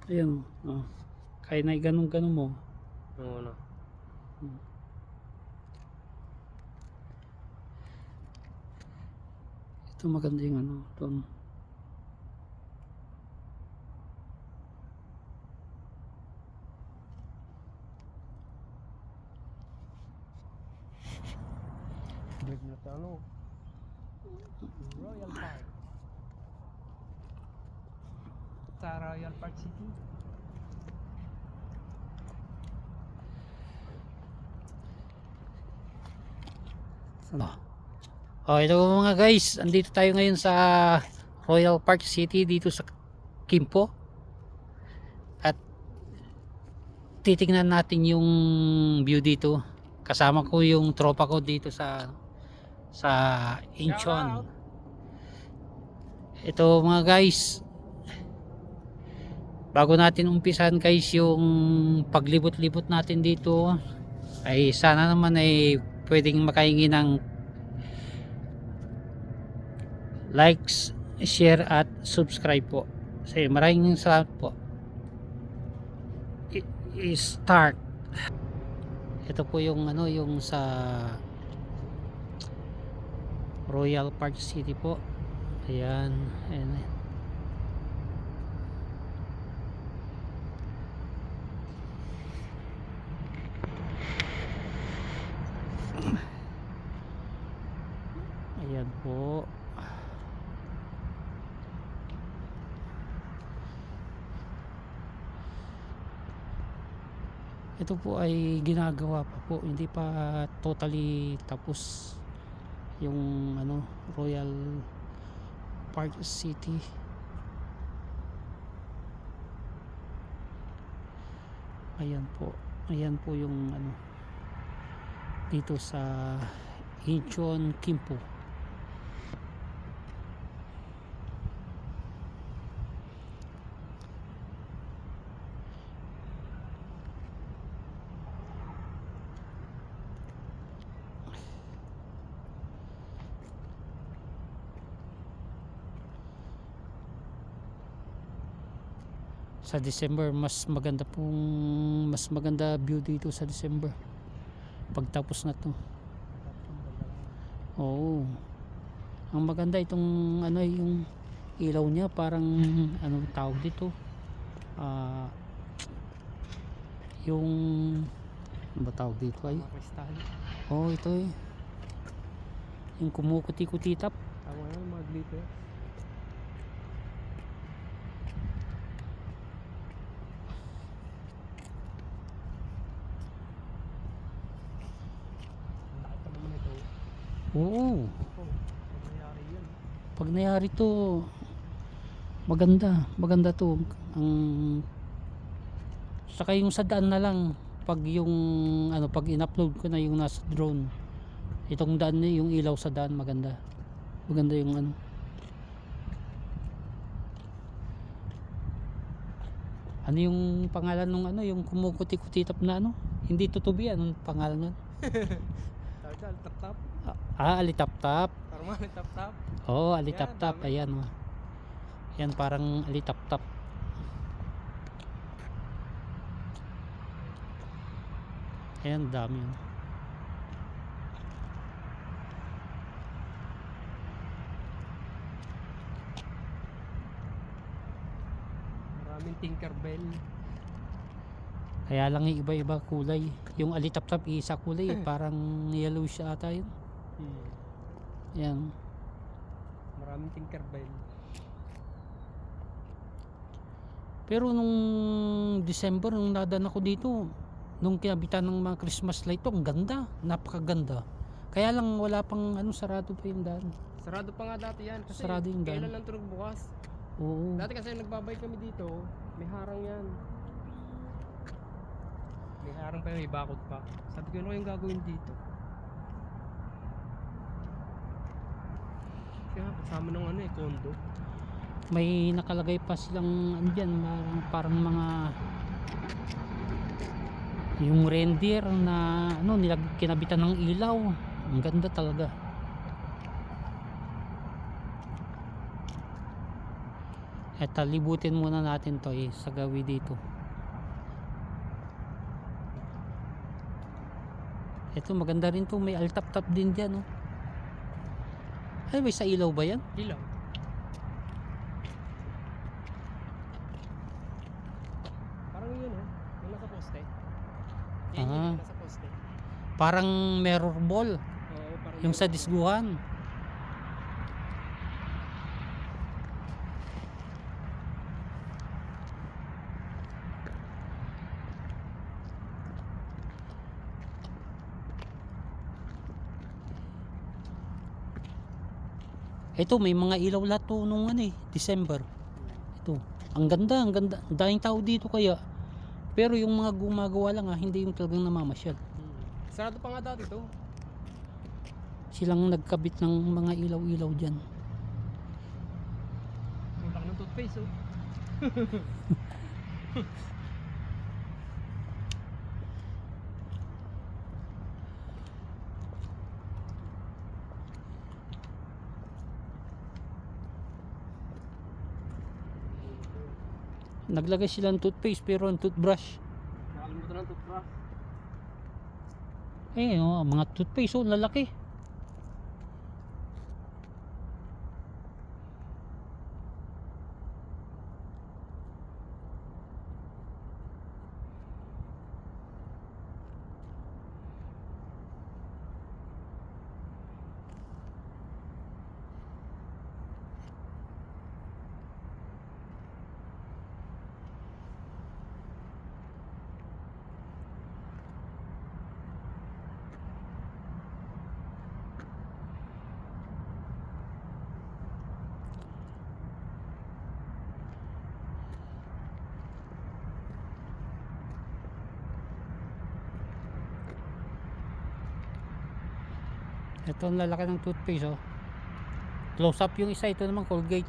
Ayan, oh. Kaya na ganun-ganun mo. Oo na. Ito maganda yung ano, ito. Break na ito ano. Royal Park. Sa Royal Park City. Oh, ito mga guys, andito tayo ngayon sa Royal Park City dito sa Kimpo. At titingnan natin yung view dito. Kasama ko yung tropa ko dito sa Incheon. Ito mga guys, bago natin umpisan guys yung paglibot-libot natin dito, ay sana naman ay pwedeng makahingi ng likes, share at subscribe po. Kasi maraming salamat po. I-start. Ito po yung ano, yung sa Royal Park City po. Ayan, ayan. Ayan po. Ito po ay ginagawa pa po, hindi pa totally tapos yung ano, Royal Park City. Ayan po yung ano dito sa Incheon, Kimpo. Sa December mas maganda view dito sa December pagtapos na to. Oo, ang maganda itong ano, yung ilaw niya parang anong tawag dito, ah yung ano ba tawag dito ay, Kristal. oh ito eh, yung kumukuti-kutitap. Tama yan, mga glitter. Laki pa naman ito. Oo, Pag nangyari yan. pag nangyari to maganda to. Ang saka yung sa daan na lang, pag yung ano, pag in-upload ko na yung nasa drone, itong daan na yung ilaw sa daan, maganda yung ano. Ano yung pangalan nung ano, yung kumukuti-kutitap na ano, hindi tutubi, anong pangalan nun? Tawag ka, alitap-tap. Alitap-tap. Parang mga alitap-tap. Oo, alitap-tap. dami. Ayan, oh. Yan parang alitap-tap. Ayan, dami yun. Maraming Tinkerbell. Kaya lang yung iba-iba kulay. Yung alitap-tap isa kulay, parang yellowish ata yun. Ayan. Maraming Tinkerbell. Pero nung December, nung nadaan ako dito, nung kinabitan ng mga Christmas light, ang ganda, napakaganda. Kaya lang wala pang ano, sarado pa yung daan. Sarado pa nga dati yan. Kasi Sarado yung daan. kailan lang ito bukas. Oo. Dati kasi nagbabay kami dito, may harang yan. May harang pa, may bakod pa. Sabi ko, ano kayong gagawin dito? Kaya kasama ng ano condo. May nakalagay pa silang andyan, parang mga yung reindeer na ano, kinabitan ng ilaw. Ang ganda talaga. Eto, libutin muna natin to sa gawi dito. Ito maganda rin to, may altap-tap din dyan, oh. Ay, may sa ilaw ba yan? Ilaw. Parang yun oh. Yung nasa poste. Yan Ah. yung nasa poste. Parang mirror ball, Oo, parang yung sa disguhan. Ito, may mga ilaw lahat to nung December. Ito, ang ganda, ang ganda. Ang daming tao dito kaya. Pero yung mga gumagawa lang hindi yung talagang namamasyal. Sarado pa nga dati to. Silang nagkabit ng mga ilaw-ilaw dyan. Ang laki ng toothpaste oh. Naglagay silang toothpaste pero ang toothbrush. Nakalimutan ng toothbrush. Mga toothpaste lalaki. Ito ang lalaki ng toothpaste oh. Close up yung isa, ito naman Colgate.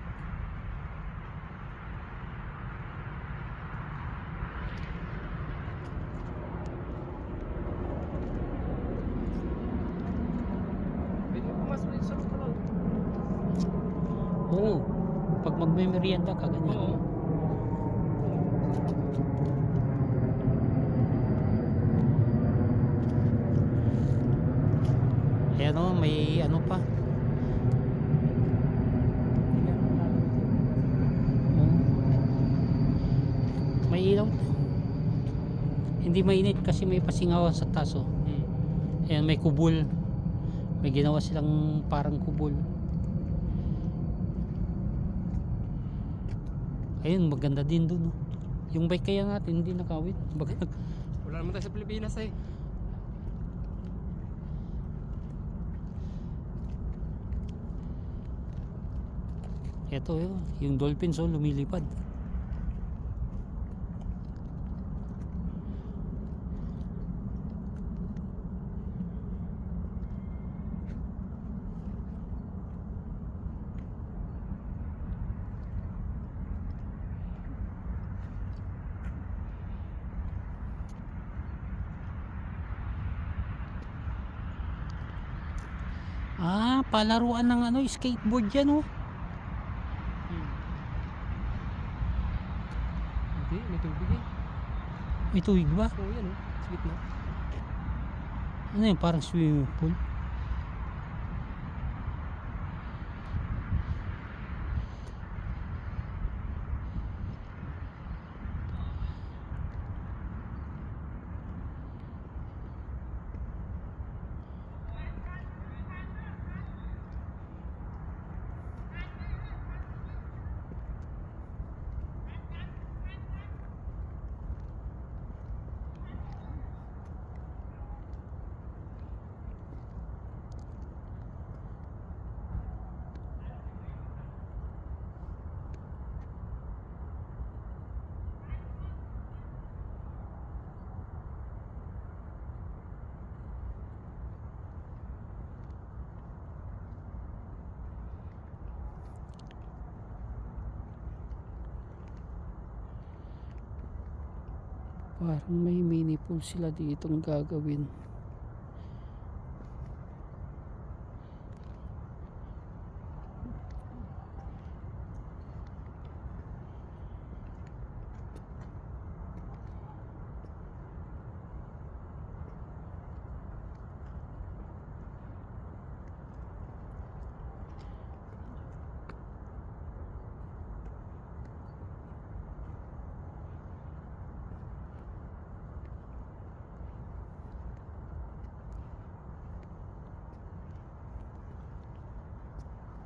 Pwede mo pumasok dito sa restaurant. Oo. Pag magme-merienda ka ganyan. Oo. Ayan oh, may ano pa. May ilaw. Hindi mainit kasi may pasingawan sa taso. Ayan, may kubol. May ginawa silang parang kubol. Ayun, maganda din dun. Oh. Yung bike kaya natin hindi nakawit. Wala naman tayo sa Pilipinas eh. Ito yung dolphins lumilipad. Palaruan ng skateboard yan oh. Hindi, may tubig eh. May tuwig ba? Oo yan oh. Sweet na. Ano yun, parang swimming pool? Parang may mini pool sila ditong gagawin.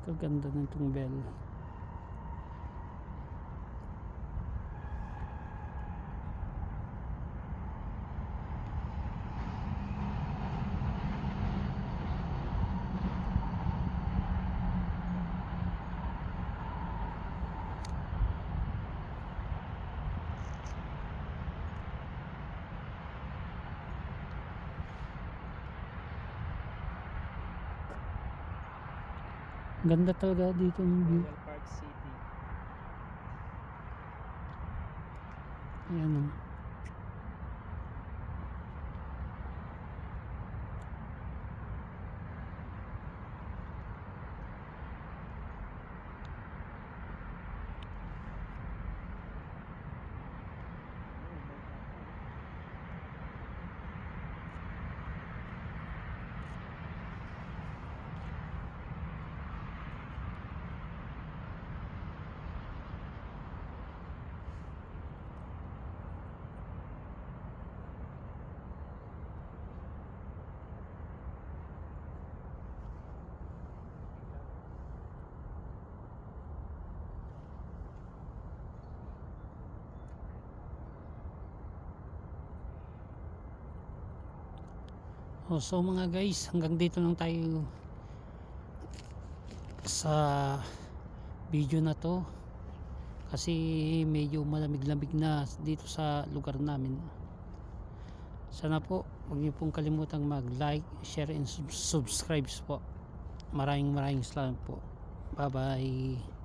Kaganda nitong bell. Ganda talaga dito ng view. Royal Park City. Ayan o. Oh, so mga guys, hanggang dito lang tayo sa video na to kasi medyo malamig-lamig na dito sa lugar namin. Sana po huwag niyo pong kalimutang mag-like, share and subscribe po. Maraming salamat po. Bye bye.